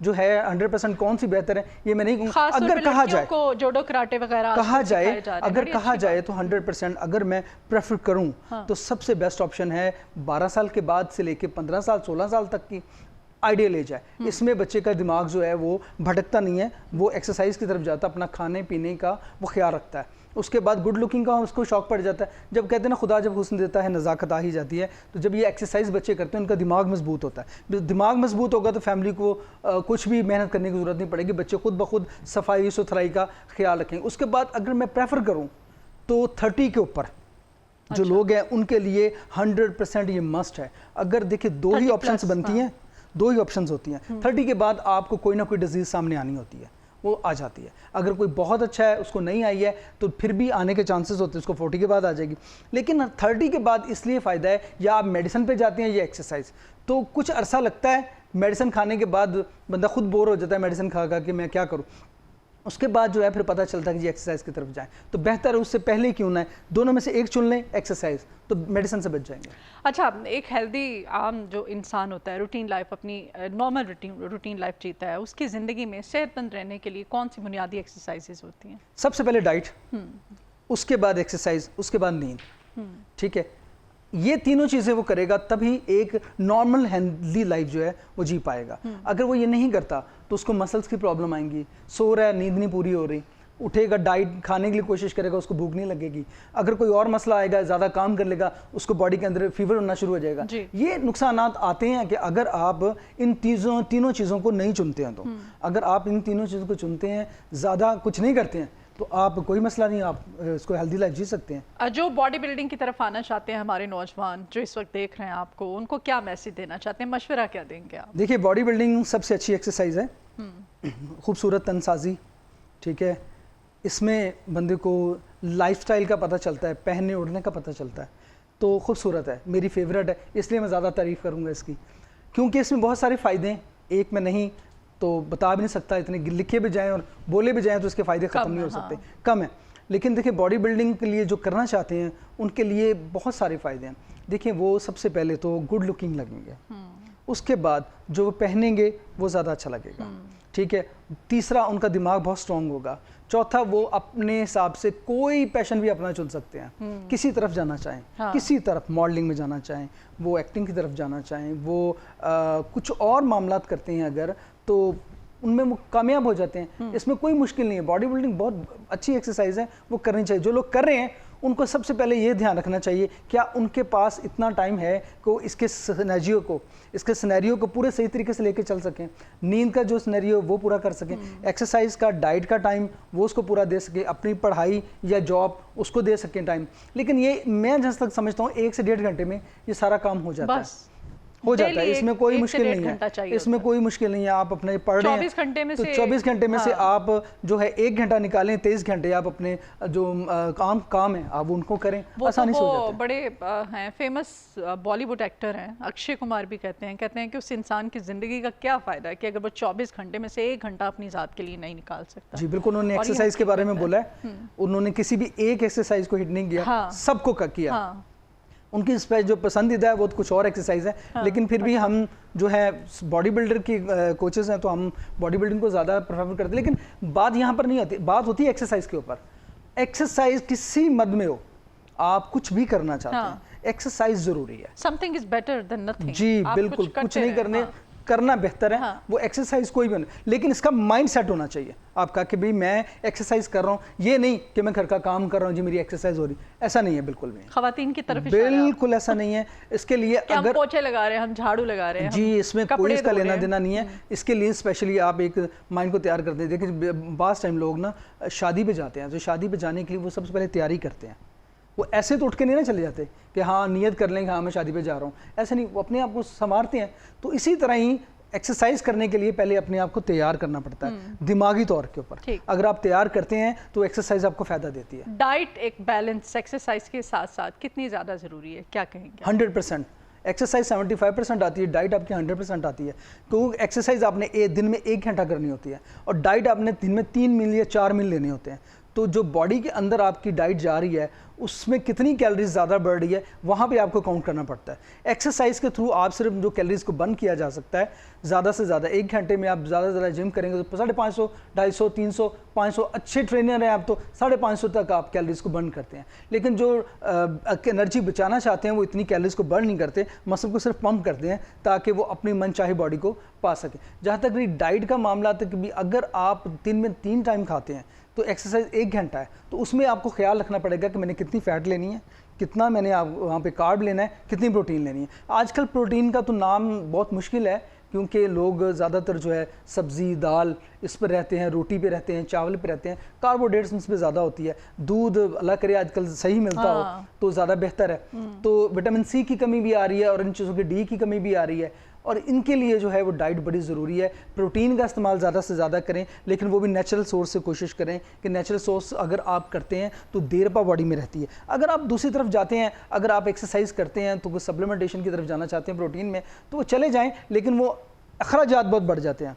جو ہے 100% کون سی بہتر ہے یہ میں نہیں کہوں. خاص طور اگر پہ کہا لڑکیوں جائے کو جوڈو کراٹے وغیرہ کہا جائے تو 100% اگر میں پریفر کروں تو سب سے بیسٹ آپشن ہے 12 سال کے بعد سے لے کے 15 سال 16 سال تک کی آئیڈیل ایج ہے. اس میں بچے کا دماغ جو ہے وہ بھٹکتا نہیں ہے, وہ ایکسرسائز کی طرف جاتا ہے, اپنا کھانے پینے کا وہ خیال رکھتا ہے. اس کے بعد گڈ لکنگ کا اس کو شوق پڑ جاتا ہے. جب کہتے ہیں نا خدا جب حسن دیتا ہے نزاکت آ ہی جاتی ہے, تو جب یہ ایکسرسائز بچے کرتے ہیں ان کا دماغ مضبوط ہوتا ہے. دماغ مضبوط ہوگا تو فیملی کو کچھ بھی محنت کرنے کی ضرورت نہیں پڑے گی, بچے خود بخود صفائی ستھرائی کا خیال رکھیں گے. اس کے بعد اگر میں پریفر کروں تو 30 کے اوپر جو لوگ ہیں ان کے لیے 100% یہ مسٹ ہے. اگر دیکھیں دو ہی آپشنز بنتی ہیں, دو ہی آپشنز ہوتی ہیں. 30 کے بعد آپ کو کوئی نہ کوئی ڈیزیز سامنے آنی ہوتی ہے, وہ آ جاتی ہے. اگر کوئی بہت اچھا ہے اس کو نہیں آئی ہے تو پھر بھی آنے کے چانسز ہوتے ہیں, اس کو 40 کے بعد آ جائے گی. لیکن 30 کے بعد اس لیے فائدہ ہے, یا آپ میڈیسن پہ جاتے ہیں یا ایکسرسائز. تو کچھ عرصہ لگتا ہے میڈیسن کھانے کے بعد بندہ خود بور ہو جاتا ہے میڈیسن کھا کھا کہ میں کیا کروں. اس کے بعد جو ہے پھر پتہ چلتا ہے کہ یہ ایکسرسائز کی طرف جائیں. تو بہتر ہے اس سے پہلے کیوں نہ ہے, دونوں میں سے ایک چن لیں ایکسرسائز, تو میڈیسن سے بچ جائیں گے. اچھا, ایک ہیلدی عام جو انسان ہوتا ہے روٹین لائف, اپنی نارمل روٹین لائف جیتا ہے, اس کی زندگی میں صحت مند رہنے کے لیے کون سی بنیادی ایکسرسائزز ہوتی ہیں؟ سب سے پہلے ڈائٹ, اس کے بعد ایکسرسائز, اس کے بعد نیند. ٹھیک ہے, یہ تینوں چیزیں وہ کرے گا تبھی ایک نارمل ہیلدی لائف جو ہے وہ جی پائے گا. اگر وہ یہ نہیں کرتا تو اس کو مسلس کی پرابلم آئیں گی, سو رہا ہے نیند نہیں پوری ہو رہی, اٹھے گا ڈائٹ کھانے کے لیے کوشش کرے گا اس کو بھوک نہیں لگے گی. اگر کوئی اور مسئلہ آئے گا, زیادہ کام کر لے گا, اس کو باڈی کے اندر فیور ہونا شروع ہو جائے گا. یہ نقصانات آتے ہیں کہ اگر آپ ان تینوں چیزوں کو نہیں چنتے ہیں. تو اگر آپ ان تینوں چیزوں کو چنتے ہیں, زیادہ کچھ نہیں کرتے ہیں, تو آپ کوئی مسئلہ نہیں, آپ اس کو ہیلدی لائف جی سکتے ہیں. جو باڈی بلڈنگ کی طرف آنا چاہتے ہیں ہمارے نوجوان جو اس وقت دیکھ رہے ہیں آپ کو, ان کو کیا میسج دینا چاہتے ہیں, مشورہ کیا دیں گے آپ؟ دیکھیے باڈی بلڈنگ سب سے اچھی ایکسرسائز ہے, خوبصورت تن سازی. ٹھیک ہے, اس میں بندے کو لائف سٹائل کا پتہ چلتا ہے, پہننے اوڑھنے کا پتہ چلتا ہے, تو خوبصورت ہے, میری فیوریٹ ہے, اس لیے میں زیادہ تعریف کروں گا اس کی, کیونکہ اس میں بہت سارے فائدے ہیں, ایک میں نہیں تو بتا بھی نہیں سکتا. اتنے لکھے بھی جائیں اور بولے بھی جائیں تو اس کے فائدے ختم نہیں ہو سکتے, کم ہیں. لیکن دیکھیں باڈی بلڈنگ کے لیے جو کرنا چاہتے ہیں ان کے لیے بہت سارے فائدے ہیں. دیکھیں وہ سب سے پہلے تو گڈ لکنگ لگیں گے, اس کے بعد جو وہ پہنیں گے وہ زیادہ اچھا لگے گا. ٹھیک ہے, تیسرا ان کا دماغ بہت سٹرونگ ہوگا. چوتھا وہ اپنے حساب سے کوئی پیشن بھی اپنا چن سکتے ہیں, کسی طرف جانا چاہیں, کسی طرف ماڈلنگ میں جانا چاہیں, وہ ایکٹنگ کی طرف جانا چاہیں, وہ کچھ اور معاملات کرتے ہیں اگر, تو ان میں وہ کامیاب ہو جاتے ہیں. اس میں کوئی مشکل نہیں ہے. باڈی بلڈنگ بہت اچھی ایکسرسائز ہے, وہ کرنی چاہیے. جو لوگ کر رہے ہیں ان کو سب سے پہلے یہ دھیان رکھنا چاہیے کیا ان کے پاس اتنا ٹائم ہے کہ اس کے سینیریو کو پورے صحیح طریقے سے لے کے چل سکیں. نیند کا جو سینیریو وہ پورا کر سکیں, ایکسرسائز کا, ڈائٹ کا ٹائم وہ اس کو پورا دے سکیں, اپنی پڑھائی یا جاب اس کو دے سکیں ٹائم. لیکن یہ میں جہاں تک سمجھتا ہوں 1 سے 1.5 گھنٹے میں یہ سارا کام ہو جاتا ہے, ہو جاتا ہے. اس میں کوئی مشکل نہیں ہے, اس میں کوئی مشکل نہیں ہے. آپ اپنے پڑھ رہے ہیں تو 24 گھنٹے میں سے آپ جو ہے 1 گھنٹہ نکالیں, 23 گھنٹے آپ اپنے جو کام ہیں آپ ان کو کریں, آسانی سے ہو جاتا ہے. بڑے ہیں فیمس بالی ووڈ ایکٹر ہیں اکشے کمار بھی کہتے ہیں کہ اس انسان کی زندگی کا کیا فائدہ ہے کہ اگر وہ 24 گھنٹے میں سے 1 گھنٹہ اپنی ذات کے لیے نہیں نکال سکتا. جی بالکل, انہوں نے ایکسرسائز کے بارے میں بولا ہے, انہوں نے کسی بھی ایک ایکسرسائز کو ہٹ نہیں کیا, سب کو کیا. ان کی جو پسندیدہ ہے وہ کچھ اور ایکسرسائز ہے, لیکن پھر بھی ہم جو ہے باڈی بلڈر کی کوچز ہیں تو ہم باڈی بلڈنگ کو زیادہ پریفر کرتے ہیں. لیکن بات یہاں پر نہیں ہوتی, بات ہوتی ہے ایکسرسائز کے اوپر. ایکسرسائز کسی مد میں ہو, آپ کچھ بھی کرنا چاہتے ہیں, ایکسرسائز ضروری ہے. something is better than nothing. جی بالکل, کچھ نہیں کرنا بہتر ہے, وہ ایکسرسائز کوئی بھی نہیں, لیکن اس کا مائنڈ سیٹ ہونا چاہیے آپ کا کہ بھئی میں ایکسرسائز کر رہا ہوں, یہ نہیں کہ میں گھر کا کام کر رہا ہوں جی میری ایکسرسائز ہو رہی, ایسا نہیں ہے بالکل بھی. خواتین کی طرف بالکل ایسا نہیں ہے. اس کے لیے اگر ہم پوچھے لگا رہے ہیں, ہم جھاڑو لگا رہے ہیں, جی اس میں کوئی اس کا لینا دینا نہیں ہے. اس کے لیے اسپیشلی آپ ایک مائنڈ کو تیار کرتے ہیں. دیکھیں بعض ٹائم لوگ نا شادی پہ جاتے ہیں, تو شادی پہ جانے کے لیے وہ سب سے پہلے تیاری کرتے ہیں. وہ ایسے تو اٹھ کے نہیں نا چلے جاتے کہ ہاں نیت کر لیں کہ ہاں میں شادی پہ جا رہا ہوں, ایسے نہیں, وہ اپنے آپ کو سنوارتے ہیں. تو اسی طرح ہی ایکسرسائز کرنے کے لیے پہلے اپنے آپ کو تیار کرنا پڑتا ہے دماغی طور کے اوپر. اگر آپ تیار کرتے ہیں تو ایکسرسائز آپ کو فائدہ دیتی ہے. ڈائٹ ایک بیلنس ایکسرسائز کے ساتھ ساتھ کتنی زیادہ ضروری ہے, کیا کہیں گے؟ 100%. ایکسرسائز 75% آتی ہے, ڈائٹ آپ کی 100% آتی ہے. تو ایکسرسائز آپ نے دن میں 1 گھنٹہ کرنی ہوتی ہے, اور ڈائٹ آپ نے دن میں 3 میل یا 4 میل لینے ہوتے ہیں. تو جو باڈی کے اندر آپ کی ڈائٹ جا رہی ہے اس میں کتنی کیلریز زیادہ بڑھ رہی ہے وہاں پہ آپ کو کاؤنٹ کرنا پڑتا ہے. ایکسرسائز کے تھرو آپ صرف جو کیلریز کو برن کیا جا سکتا ہے زیادہ سے زیادہ 1 گھنٹے میں آپ زیادہ سے زیادہ جم کریں گے تو 550 250 300 500 اچھے ٹرینر ہیں آپ تو 550 تک آپ کیلریز کو برن کرتے ہیں. لیکن جو انرجی بچانا چاہتے ہیں وہ اتنی کیلریز کو برن نہیں کرتے, مسل کو صرف پمپ کرتے ہیں تاکہ وہ اپنی من چاہی باڈی کو پا سکیں. جہاں تک ڈائٹ کا معاملہ ہے کہ بھی اگر آپ دن میں 3 ٹائم کھاتے ہیں تو ایکسرسائز 1 گھنٹہ ہے, تو اس میں آپ کو خیال رکھنا پڑے گا کہ میں نے کتنی فیٹ لینی ہے, کتنا میں نے وہاں پہ کارب لینا ہے, کتنی پروٹین لینی ہے. آج کل پروٹین کا تو نام بہت مشکل ہے کیونکہ لوگ زیادہ تر جو ہے سبزی دال اس پر رہتے ہیں, روٹی پہ رہتے ہیں, چاول پہ رہتے ہیں, کاربوہائیڈریٹس اس پہ زیادہ ہوتی ہے. دودھ اللہ کرے آج کل صحیح ملتا ہو تو زیادہ بہتر ہے. تو وٹامن سی کی کمی بھی آ رہی ہے اور ان چیزوں کی ڈی کی کمی بھی آ رہی ہے, اور ان کے لیے جو ہے وہ ڈائٹ بڑی ضروری ہے. پروٹین کا استعمال زیادہ سے زیادہ کریں لیکن وہ بھی نیچرل سورس سے کوشش کریں کہ نیچرل سورس اگر آپ کرتے ہیں تو دیر پا باڈی میں رہتی ہے. اگر آپ دوسری طرف جاتے ہیں, اگر آپ ایکسرسائز کرتے ہیں تو وہ سپلیمنٹیشن کی طرف جانا چاہتے ہیں پروٹین میں تو وہ چلے جائیں, لیکن وہ اخراجات بہت بڑھ جاتے ہیں.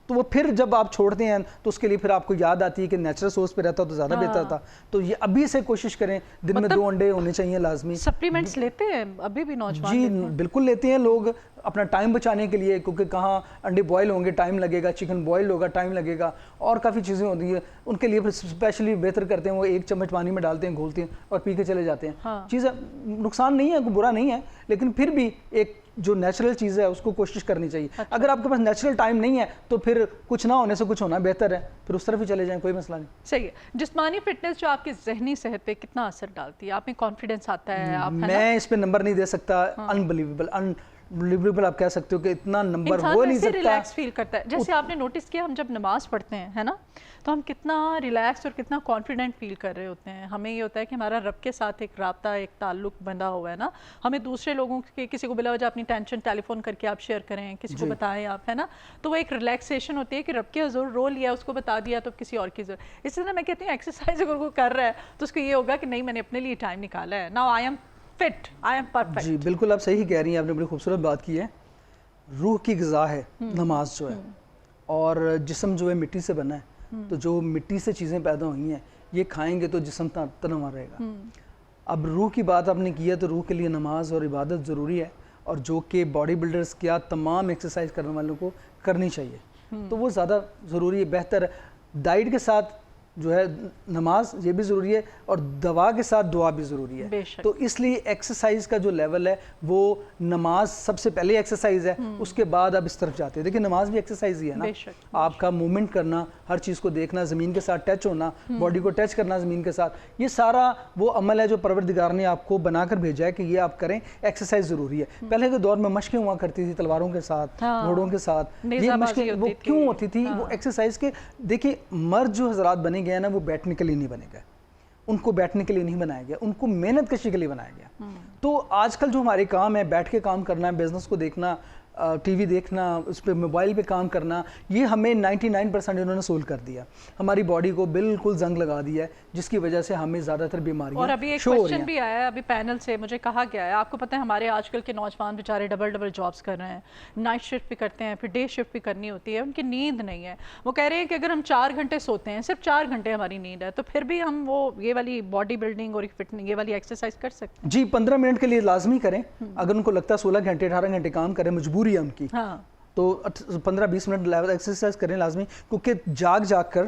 تو وہ پھر جب آپ چھوڑتے ہیں تو اس کے لیے پھر آپ کو یاد آتی ہے کہ نیچرل سورس پہ رہتا تو زیادہ بہتر تھا. تو یہ ابھی سے کوشش کریں, دن میں 2 انڈے ہونے چاہیے لازمی. سپلیمنٹس لیتے ہیں ابھی بھی نوجوان؟ جی بالکل لیتے ہیں لوگ اپنا ٹائم بچانے کے لیے, کیونکہ کہاں انڈے بوائل ہوں گے ٹائم لگے گا, چکن بوائل ہوگا ٹائم لگے گا, اور کافی چیزیں ہوتی ہیں ان کے لیے. پھر اسپیشلی بہتر کرتے ہیں وہ 1 چمچ پانی میں ڈالتے ہیں, گھولتے ہیں اور پی کے چلے جاتے ہیں. چیزیں نقصان نہیں ہے, کوئی برا نہیں ہے, لیکن پھر بھی ایک جو نیچرل چیز ہے اس کو کوشش کرنی چاہیے. اگر آپ کے پاس نیچرل ٹائم نہیں ہے تو پھر کچھ نہ ہونے سے کچھ ہونا بہتر ہے, پھر اس طرف ہی چلے جائیں, کوئی مسئلہ نہیں. صحیح ہے. جسمانی فٹنس جو آپ کی ذہنی صحت پہ کتنا اثر ڈالتی ہے؟ آپ میں کانفیڈنس آتا ہے؟ آپ میں اس پہ نمبر نہیں دے سکتا. انبلیویبل آپ کہہ سکتے ہو کہ اتنا نمبر ہو نہیں سکتا. ریلیکس فیل کرتا ہے. جیسے آپ نے نوٹس کیا ہم جب نماز پڑھتے ہیں ہے نا, تو ہم کتنا ریلیکس اور کتنا کانفیڈنٹ فیل کر رہے ہوتے ہیں. ہمیں یہ ہوتا ہے کہ ہمارا رب کے ساتھ ایک رابطہ, ایک تعلق بندھا ہوا ہے نا. ہمیں دوسرے لوگوں کے کسی کو بلا وجہ اپنی ٹینشن ٹیلی فون کر کے آپ شیئر کریں, کسی کو بتائیں آپ, ہے نا, تو وہ ایک ریلیکسیشن ہوتی ہے کہ رب کے حضور رو لیا, اس کو بتا دیا تو کسی اور کی ضرورت. اس طرح میں کہتی ہوں ایکسرسائز اگر کوئی کر رہا ہے تو اس کو یہ ہوگا کہ نہیں میں نے اپنے لیے ٹائم نکالا ہے, now I am fit, I am perfect. جی بالکل آپ صحیح کہہ رہی ہیں, آپ نے بڑی خوبصورت بات کی ہے. روح کی غذا ہے نماز جو ہے, اور جسم جو ہے مٹی سے بنا ہے, تو جو مٹی سے چیزیں پیدا ہوئی ہیں یہ کھائیں گے تو جسم تنوع رہے گا. اب روح کی بات آپ نے کی ہے تو روح کے لیے نماز اور عبادت ضروری ہے, اور جو کہ باڈی بلڈرز کیا تمام ایکسرسائز کرنے والوں کو کرنی چاہیے, تو وہ زیادہ ضروری ہے, بہتر ہے. ڈائٹ کے ساتھ جو ہے نماز یہ بھی ضروری ہے, اور دوا کے ساتھ دعا بھی ضروری ہے. تو اس لیے ایکسرسائز کا جو لیول ہے وہ نماز سب سے پہلے ایکسرسائز ہے, اس کے بعد آپ اس طرف جاتے ہیں. دیکھیں نماز بھی ایکسرسائز ہی ہے نا, آپ کا موومنٹ کرنا, ہر چیز کو دیکھنا, زمین کے ساتھ ٹچ ہونا, باڈی کو ٹچ کرنا زمین کے ساتھ, یہ سارا وہ عمل ہے جو پروردگار نے آپ کو بنا کر بھیجا ہے کہ یہ آپ کریں. ایکسرسائز ضروری ہے. پہلے کے دور میں مشقیں ہوا کرتی تھی تلواروں کے ساتھ, گھوڑوں کے ساتھ, یہ مشقیں وہ کیوں ہوتی تھی؟ وہ ایکسرسائز کے. دیکھیں مرد جو حضرات بنے گئے نا وہ بیٹھنے کے لیے نہیں بنے گئے, ان کو بیٹھنے کے لیے نہیں بنایا گیا, ان کو محنت کشی کے لیے بنایا گیا. تو آج کل جو ہمارے کام ہے, بیٹھ کے کام کرنا, بزنس کو دیکھنا, ٹی وی دیکھنا, اس پہ موبائل پہ کام کرنا, یہ ہمیں 99% انہوں نے سول کر دیا. ہماری باڈی کو بالکل زنگ لگا دیا ہے, جس کی وجہ سے ہمیں زیادہ تر بیماریاں اور ابھی ایک کوشچن بھی آیا ہے ابھی پینل سے, مجھے کہا گیا ہے, آپ کو پتہ ہے ہمارے آج کل کے نوجوان بیچارے ڈبل جابس کر رہے ہیں, نائٹ شفٹ بھی کرتے ہیں, پھر ڈے شفٹ بھی کرنی ہوتی ہے, ان کی نیند نہیں ہے. وہ کہہ رہے ہیں کہ اگر ہم 4 گھنٹے سوتے ہیں, صرف 4 گھنٹے ہماری نیند ہے, تو پھر بھی ہم وہ یہ والی باڈی بلڈنگ اور یہ والی ایکسرسائز کر سکتے ہیں. جی 15 منٹ کے لیے لازمی کریں. اگر ان کو لگتا ہے 16 گھنٹے 18 گھنٹے کام کریں, مجبوری ہے ان کی, تو 15-20 منٹ لیول ایکسرسائز کریں لازمی, کیونکہ جاگ کر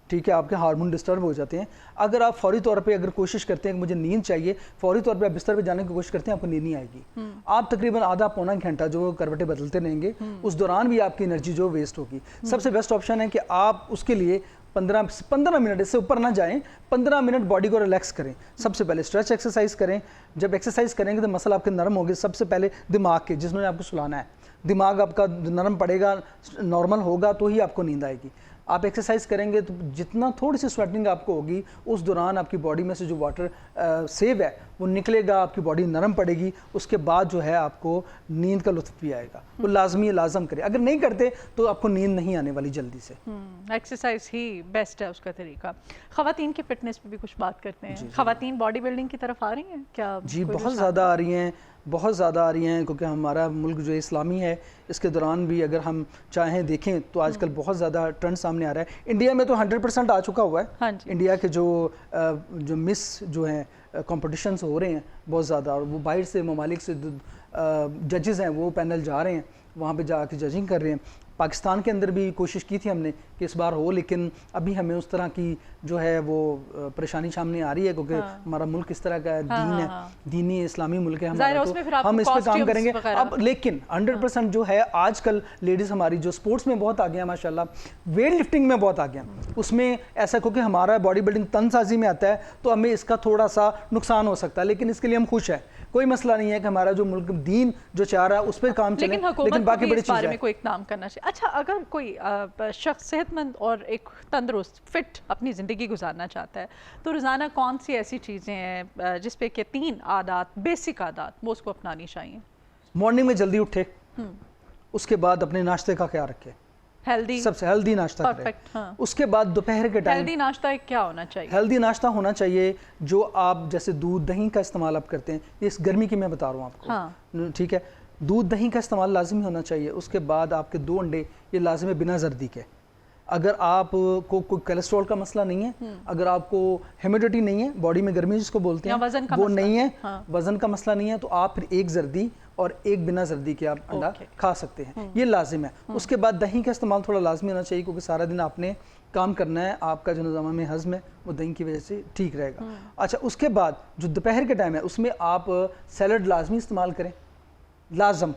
ٹھیک ہے آپ کے ہارمون ڈسٹرب ہو جاتے ہیں. اگر آپ فوری طور پہ اگر کوشش کرتے ہیں کہ مجھے نیند چاہیے, فوری طور پہ آپ بستر پہ جانے کی کوشش کرتے ہیں, آپ کو نیند نہیں آئے گی. آپ تقریباً آدھا پونا گھنٹہ جو کروٹیں بدلتے رہیں گے, اس دوران بھی آپ کی انرجی جو ویسٹ ہوگی. سب سے بیسٹ آپشن ہے کہ آپ اس کے لیے 15 منٹ, اس سے اوپر نہ جائیں, 15 منٹ باڈی کو ریلیکس کریں. سب سے پہلے اسٹریچ ایکسرسائز کریں. جب ایکسرسائز کریں گے تو مسل آپ کے نرم ہوگے. سب سے پہلے دماغ کے, جس نے آپ کو سلانا ہے, دماغ آپ کا نرم پڑے گا, نارمل ہوگا تو ہی آپ کو نیند آئے گی. آپ ایکسرسائز کریں گے تو جتنا تھوڑی سی سویٹنگ آپ کو ہوگی, اس دوران آپ کی باڈی میں سے جو واٹر سیو ہے وہ نکلے گا, آپ کی باڈی نرم پڑے گی. اس کے بعد جو ہے آپ کو نیند کا لطف بھی آئے گا. وہ لازمی لازم کرے. اگر نہیں کرتے تو آپ کو نیند نہیں آنے والی جلدی سے. ایکسرسائز ہی بیسٹ ہے اس کا طریقہ. خواتین کی فٹنس پہ بھی کچھ بات کرتے ہیں. خواتین باڈی بلڈنگ کی طرف آ رہی ہیں کیا؟ جی بہت زیادہ آ رہی ہیں. بہت زیادہ آ رہی ہیں کیونکہ ہمارا ملک جو اسلامی ہے اس کے دوران بھی اگر ہم چاہیں دیکھیں تو آج کل بہت زیادہ ٹرینڈ سامنے آ رہا ہے. انڈیا میں تو 100% آ چکا ہوا ہے. انڈیا کے جو مس جو ہیں کمپٹیشنز ہو رہے ہیں بہت زیادہ, اور وہ باہر سے ممالک سے ججز ہیں وہ پینل جا رہے ہیں, وہاں پہ جا کے ججنگ کر رہے ہیں. پاکستان کے اندر بھی کوشش کی تھی ہم نے کہ اس بار ہو, لیکن ابھی ہمیں اس طرح کی جو ہے وہ پریشانی سامنے آ رہی ہے کیونکہ ہمارا ملک اس طرح کا دین ہے, دینی اسلامی ملک ہے ہمارا, تو ہم اس پہ کام کریں گے اب. لیکن 100% جو ہے آج کل لیڈیز ہماری جو سپورٹس میں بہت آگے ہیں ماشاءاللہ, ویٹ لفٹنگ میں بہت آگے ہیں. اس میں ایسا کیونکہ ہمارا باڈی بلڈنگ تن سازی میں آتا ہے تو ہمیں اس کا تھوڑا سا نقصان ہو سکتا ہے, لیکن اس کے لیے ہم خوش ہیں. کوئی مسئلہ نہیں ہے کہ ہمارا جو ملک دین جو چاہ رہا ہے اس پہ کام چلے, لیکن باقی بڑی چیزیں بارے میں کوئی اقدام کرنا چاہیے. اچھا, اگر کوئی شخص صحت مند اور ایک تندرست فٹ اپنی زندگی گزارنا چاہتا ہے تو روزانہ کون سی ایسی چیزیں ہیں جس پہ کہ 3 عادات, بیسک عادات وہ اس کو اپنانی چاہیے؟ مارننگ میں جلدی اٹھے, اس کے بعد اپنے ناشتے کا خیال رکھے, ہیلدی, سب سے ہیلدی ناشتہ کریں. اس کے بعد دوپہر کے ٹائم ہیلدی ناشتہ کیا ہونا چاہیے؟ ہیلدی ناشتہ ہونا چاہیے جو آپ جیسے دودھ دہی کا استعمال آپ کرتے ہیں, اس گرمی کی میں بتا رہا ہوں آپ کو, ٹھیک ہے, دودھ دہی کا استعمال لازمی ہونا چاہیے. اس کے بعد آپ کے 2 انڈے, یہ لازم ہے بنا زردی کے. اگر آپ کو کوئی کولیسٹرول کا مسئلہ نہیں ہے, اگر آپ کو ہیمیڈیٹی نہیں ہے, باڈی میں گرمی جس کو بولتے ہیں وہ نہیں ہے, وزن کا مسئلہ نہیں ہے, تو آپ پھر 1 زردی اور 1 بنا زردی کے آپ انڈا کھا سکتے ہیں, یہ لازم ہے. اس کے بعد دہی کا استعمال تھوڑا لازمی ہونا چاہیے کیونکہ سارا دن آپ نے کام کرنا ہے, آپ کا جو نظام ہضم ہے وہ دہی کی وجہ سے ٹھیک رہے گا. اچھا, اس کے بعد جو دوپہر کے ٹائم ہے اس میں آپ سیلڈ لازمی استعمال کریں, لازم.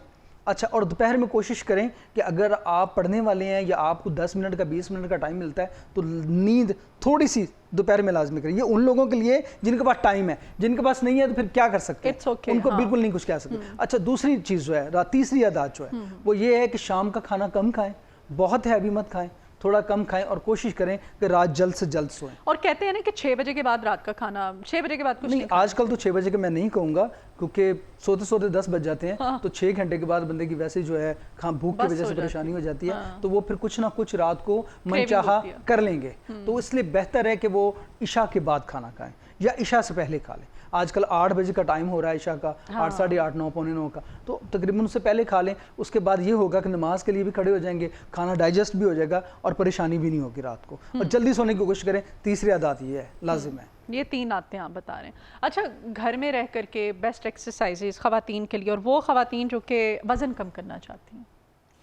اچھا, اور دوپہر میں کوشش کریں کہ اگر آپ پڑھنے والے ہیں یا آپ کو 10 منٹ کا 20 منٹ کا ٹائم ملتا ہے تو نیند تھوڑی سی دوپہر میں لازمی کریں. یہ ان لوگوں کے لیے جن کے پاس ٹائم ہے, جن کے پاس نہیں ہے تو پھر کیا کر سکتے ہیں, ان کو بالکل نہیں کچھ کہہ سکتے. اچھا, دوسری چیز جو ہے, تیسری عادت جو ہے وہ یہ ہے کہ شام کا کھانا کم کھائیں, بہت ہیوی مت کھائیں, تھوڑا کم کھائیں, اور کوشش کریں کہ رات جلد سے جلد سوئیں. اور کہتے ہیں نا کہ 6 بجے کے بعد رات کا کھانا, 6 بجے کے بعد کچھ نہیں. آج کل تو 6 بجے کے میں نہیں کہوں گا کیونکہ سوتے سوتے 10 بج جاتے ہیں, تو 6 گھنٹے کے بعد بندے کی ویسے جو ہے بھوک کی وجہ سے پریشانی ہو جاتی ہے, تو وہ پھر کچھ نہ کچھ رات کو من چاہا کر لیں گے. تو اس لیے بہتر ہے کہ وہ عشاء کے بعد کھانا کھائیں یا عشاء سے پہلے کھا لیں. آج کل 8 بجے کا ٹائم ہو رہا ہے عشاء کا, 8, 8:30, 9, 9:45 کا, تو تقریباً اس سے پہلے کھا لیں. اس کے بعد یہ ہوگا کہ نماز کے لیے بھی کھڑے ہو جائیں گے, کھانا ڈائجسٹ بھی ہو جائے گا اور پریشانی بھی نہیں ہوگی رات کو, اور جلدی سونے کی کوشش کریں. تیسری عادت یہ ہے, لازم ہے. یہ 3 عادتیں آپ بتا رہے ہیں. اچھا, گھر میں رہ کر کے بیسٹ ایکسرسائزز خواتین کے لیے, اور وہ خواتین جو کہ وزن کم کرنا چاہتی ہیں؟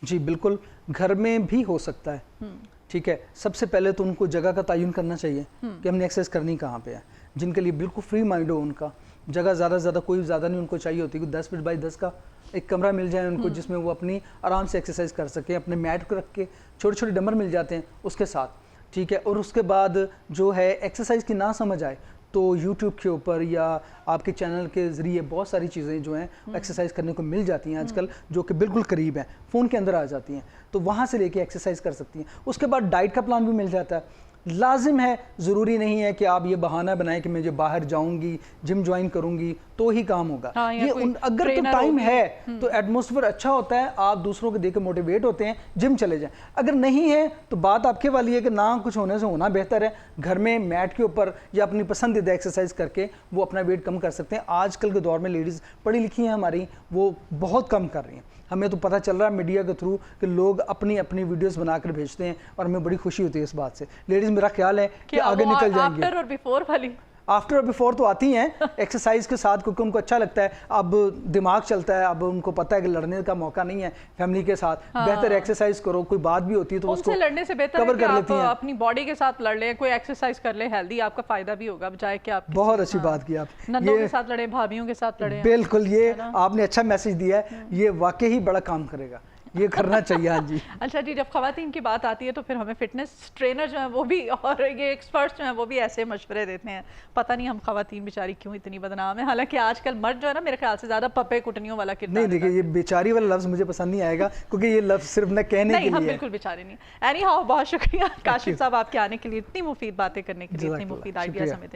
جی بالکل, گھر میں بھی ہو سکتا ہے, ٹھیک ہے. سب سے پہلے تو ان کو جگہ کا تعین کرنا چاہیے کہ ہم نے ایکسرسائز کرنی کہاں پہ ہے. جن کے لیے بالکل فری مائنڈ ہو, ان کا جگہ زیادہ کوئی زیادہ نہیں ان کو چاہیے ہوتی, 10 فٹ بائی 10 کا ایک کمرہ مل جائے ان کو جس میں وہ اپنی آرام سے ایکسرسائز کر سکیں. اپنے میٹ کو رکھ کے, چھوٹے چھوٹے ڈمبر مل جاتے ہیں اس کے ساتھ, ٹھیک ہے. اور اس کے بعد جو ہے ایکسرسائز کی نہ سمجھ آئے تو یوٹیوب کے اوپر یا آپ کے چینل کے ذریعے بہت ساری چیزیں جو ہیں ایکسرسائز کرنے کو مل جاتی ہیں آج کل, جو کہ بالکل قریب ہیں, فون کے اندر آ جاتی ہیں, تو وہاں سے لے کے ایکسرسائز کر سکتی ہیں. اس کے بعد ڈائٹ کا پلان بھی مل جاتا ہے. لازم ہے, ضروری نہیں ہے کہ آپ یہ بہانہ بنائیں کہ مجھے باہر جاؤں گی, جم جوائن کروں گی تو ہی کام ہوگا. یہ اگر تو ٹائم ہے تو ایٹماسفیئر اچھا ہوتا ہے, آپ دوسروں کو دیکھ کے موٹیویٹ ہوتے ہیں, جم چلے جائیں. اگر نہیں ہے تو بات آپ کے والی ہے کہ نہ کچھ ہونے سے ہونا بہتر ہے. گھر میں میٹ کے اوپر یا اپنی پسندیدہ ایکسرسائز کر کے وہ اپنا ویٹ کم کر سکتے ہیں. آج کل کے دور میں لیڈیز پڑھی لکھی ہیں ہماری, وہ بہت کم کر رہی ہیں. ہمیں تو پتہ چل رہا ہے میڈیا کے تھرو کہ لوگ اپنی ویڈیوز بنا کر بھیجتے ہیں, اور ہمیں بڑی خوشی ہوتی ہے اس بات سے. لیڈیز میرا خیال ہے کہ آگے نکل جائیں گے. آفٹر اور بیفور والی, آفٹر اور بیفور تو آتی ہیں ایکسرسائز کے ساتھ, کیونکہ ان کو اچھا لگتا ہے. اب دماغ چلتا ہے, اب ان کو پتہ ہے کہ لڑنے کا موقع نہیں ہے فیملی کے ساتھ, بہتر ایکسرسائز کرو. کوئی بات بھی ہوتی ہے تو اس کو لڑنے سے بہتر ہے کہ آپ اپنی باڈی کے ساتھ لڑ لیں, کوئی ایکسرسائز کر لیں ہیلدی, آپ کا فائدہ بھی ہوگا, بجائے کہ آپ بہت اچھی بات کی آپ نندوں کے ساتھ لڑیں, بھابھیوں کے ساتھ لڑیں. بالکل, یہ آپ نے اچھا میسج دیا ہے, یہ واقعی بڑا کام کرے گا, یہ کرنا چاہیے. ہاں جی. اچھا جی, جب خواتین کی بات آتی ہے تو پھر ہمیں فٹنس ٹرینر جو ہیں وہ بھی, اور یہ ایکسپرٹس جو ہیں وہ بھی ایسے مشورے دیتے ہیں. پتہ نہیں ہم خواتین بیچاری کیوں اتنی بدنام ہیں, حالانکہ آج کل مرد جو ہے نا میرے خیال سے زیادہ پپے کٹنیوں والا کردار. نہیں دیکھیں, یہ بیچاری والا لفظ مجھے پسند نہیں آئے گا کیونکہ یہ لفظ صرف نہ کہنے کے لیے. نہیں, ہم بالکل بیچارے نہیں. اینی ہاؤ, بہت شکریہ کاشف صاحب آپ کے آنے کے لیے, اتنی مفید باتیں کرنے کے لیے, اتنی مفید آئیڈیاز ہمیں دینے